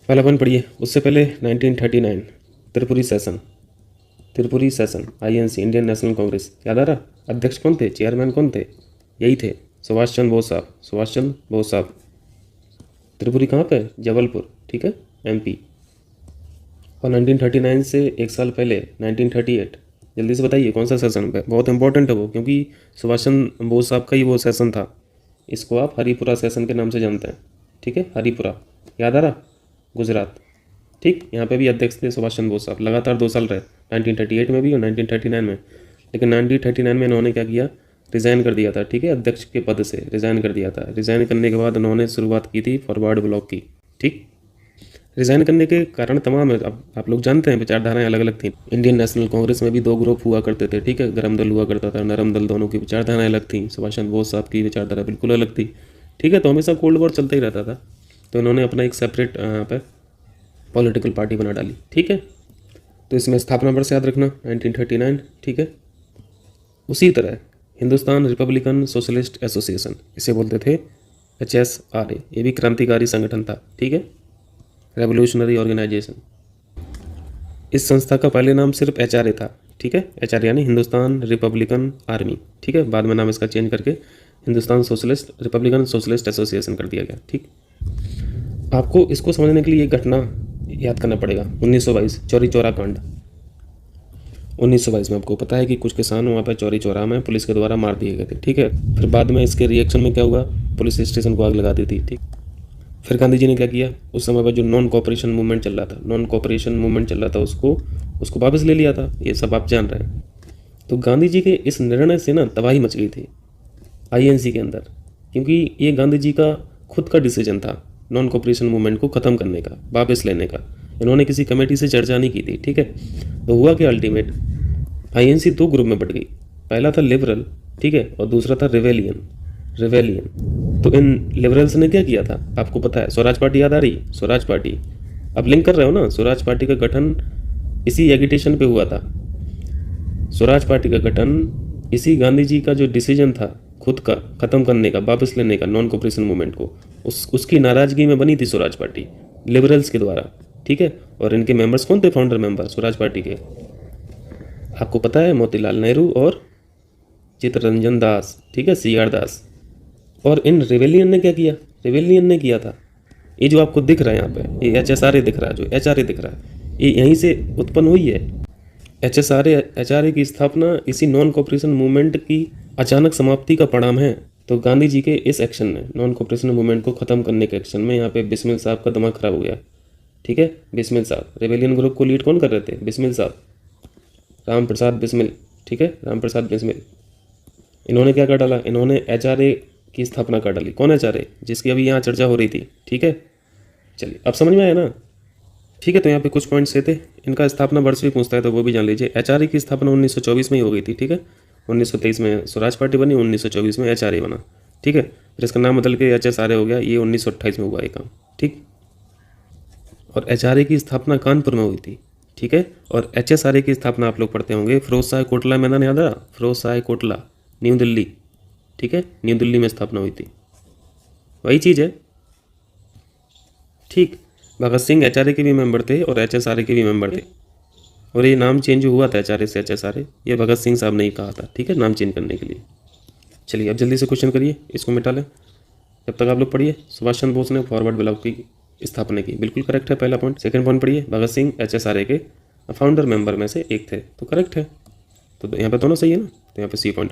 पहला पॉइंट पढ़िए। उससे पहले 1939 Tripuri session INC, Indian national Congress, याद आ रहा? अध्यक्ष कौन थे, चेयरमैन कौन थे? यही थे, सुभाष चंद्र बोस साहब। त्रिपुरी कहाँ पे? जबलपुर, ठीक है, MP। और 1939 से एक साल पहले 1938, जल्दी से बताइए कौन सा सेशन है? बहुत इंपॉर्टेंट है वो, क्योंकि सुभाष चंद्र बोस साहब का ही वो सेशन था। इसको आप हरिपुरा सेशन के नाम से जानते हैं, ठीक है, हरिपुरा, याद आ रहा? गुजरात, ठीक। यहाँ पे भी अध्यक्ष थे सुभाष चंद्र बोस साहब, लगातार 2 साल रहे, 1938 में भी और 1939 में। लेकिन 1939 में इन्होंने क्या किया, रिज़ाइन कर दिया था, ठीक है, अध्यक्ष के पद से रिज़ाइन कर दिया था। रिज़ाइन करने के बाद उन्होंने शुरुआत की थी फॉरवर्ड ब्लॉक की, ठीक। रिज़ाइन करने के कारण तमाम है, अब आप लोग जानते हैं विचारधाराएं अलग अलग थी। इंडियन नेशनल कांग्रेस में भी 2 ग्रुप हुआ करते थे, ठीक है, गरम दल हुआ करता था, नरम दल, दोनों की विचारधाराएं अलग थी। सुभाष चंद्र बोस साहब की विचारधारा बिल्कुल अलग थी, ठीक है। तो हमेशा कोल्ड वॉर चलता ही रहता था, तो इन्होंने अपना एक सेपरेट पर पॉलिटिकल पार्टी बना डाली, ठीक है। तो इसमें स्थापना वर्ष याद रखना 1939, ठीक है। उसी तरह हिंदुस्तान रिपब्लिकन सोशलिस्ट एसोसिएशन, इसे बोलते थे HSRA, ये भी क्रांतिकारी संगठन था, ठीक है, रेवोल्यूशनरी ऑर्गेनाइजेशन। इस संस्था का पहले नाम सिर्फ HRA था, ठीक है, HRA यानी हिंदुस्तान रिपब्लिकन आर्मी, ठीक है। बाद में नाम इसका चेंज करके हिंदुस्तान रिपब्लिकन सोशलिस्ट एसोसिएशन कर दिया गया, ठीक। आपको इसको समझने के लिए एक घटना याद करना पड़ेगा, 1922 चौरी चौरा कांड। 1922 में आपको पता है कि कुछ किसान वहाँ पर चौरी चौरा में पुलिस के द्वारा मार दिए गए थे, ठीक है। फिर बाद में इसके रिएक्शन में क्या हुआ, पुलिस स्टेशन को आग लगा दी थी, ठीक। फिर गांधी जी ने क्या किया, उस समय पर जो नॉन कोऑपरेशन मूवमेंट चल रहा था, उसको वापस ले लिया था, ये सब आप जान रहे हैं। तो गांधी जी के इस निर्णय से ना तबाही मच गई थी INC के अंदर, क्योंकि ये गांधी जी का खुद का डिसीजन था नॉन कोऑपरेशन मूवमेंट को ख़त्म करने का, वापस लेने का। इन्होंने किसी कमेटी से चर्चा नहीं की थी, ठीक है। तो हुआ कि अल्टीमेट INC 2 ग्रुप में बढ़ गई। पहला था लिबरल, ठीक है, और दूसरा था रिवेलियन। तो इन लिबरल्स ने क्या किया था, आपको पता है, स्वराज पार्टी याद आ रही? स्वराज पार्टी, अब लिंक कर रहे हो ना, स्वराज पार्टी का गठन इसी एगिटेशन पे हुआ था। स्वराज पार्टी का गठन इसी गांधी जी का जो डिसीजन था खुद का ख़त्म करने का, वापस लेने का नॉन कोऑपरेशन मूवमेंट को, उसकी नाराज़गी में बनी थी स्वराज पार्टी लिबरल्स के द्वारा, ठीक है। और इनके मेंबर्स कौन थे, फाउंडर मेंबर स्वराज पार्टी के? आपको पता है, मोतीलाल नेहरू और चित्तरंजन दास, ठीक है, CR दास। और इन रिवेलियन ने क्या किया, रिवेलियन ने किया था, ये जो आपको दिख रहा है यहाँ पे, ये HSRA दिख रहा है, जो HRA दिख रहा है, ये यहीं से उत्पन्न हुई है। HRA की स्थापना इसी नॉन कोऑपरेशन मूवमेंट की अचानक समाप्ति का परिणाम है। तो गांधी जी के इस एक्शन में, नॉन कोऑपरेशन मूवमेंट को ख़त्म करने के एक्शन में, यहाँ पे बिस्मिल साहब का दिमाग खराब हो गया, ठीक है। बिस्मिल साहब, रिवेलियन ग्रुप को लीड कौन कर रहे थे? बिस्मिल साहब, राम प्रसाद बिस्मिल, ठीक है, राम प्रसाद बिस्मिल। इन्होंने क्या कर डाला, इन्होंने HRA की स्थापना कर डाली। कौन HRA? जिसकी अभी यहाँ चर्चा हो रही थी, ठीक है। चलिए अब समझ में आया ना, ठीक है। तो यहाँ पे कुछ पॉइंट्स थे, इनका स्थापना वर्ष भी पूछता है तो वो भी जान लीजिए। HRA की स्थापना 1924 में ही हो गई थी, ठीक है। 1923 में स्वराज पार्टी बनी, 1924 में HRA बना, ठीक है। फिर इसका नाम बदल के HSRA हो गया, ये 1928 में हुआ ये काम, ठीक। और HRA की स्थापना कानपुर में हुई थी, ठीक है। और HSRA की स्थापना आप लोग पढ़ते होंगे फिरोज शाह कोटला मैदान, याद आ? फिरोज शाह कोटला, न्यू दिल्ली, ठीक है, न्यू दिल्ली में स्थापना हुई थी, वही चीज़ है, ठीक। भगत सिंह HRA के भी मेंबर थे और HSRA के भी मेंबर थे, और ये नाम चेंज हुआ था HRA से HSRA, ये भगत सिंह साहब ने ही कहा था, ठीक है, नाम चेंज करने के लिए। चलिए अब जल्दी से क्वेश्चन करिए, इसको मिटा लें, जब तक आप लोग पढ़िए। सुभाष चंद्र बोस ने फॉरवर्ड ब्लॉक की स्थापना की, बिल्कुल करेक्ट है पहला पॉइंट। सेकंड पॉइंट पढ़िए, भगत सिंह HSRA के फाउंडर मेंबर में से एक थे, तो करेक्ट है। तो यहाँ पे दोनों सही है ना, तो यहाँ पे C पॉइंट।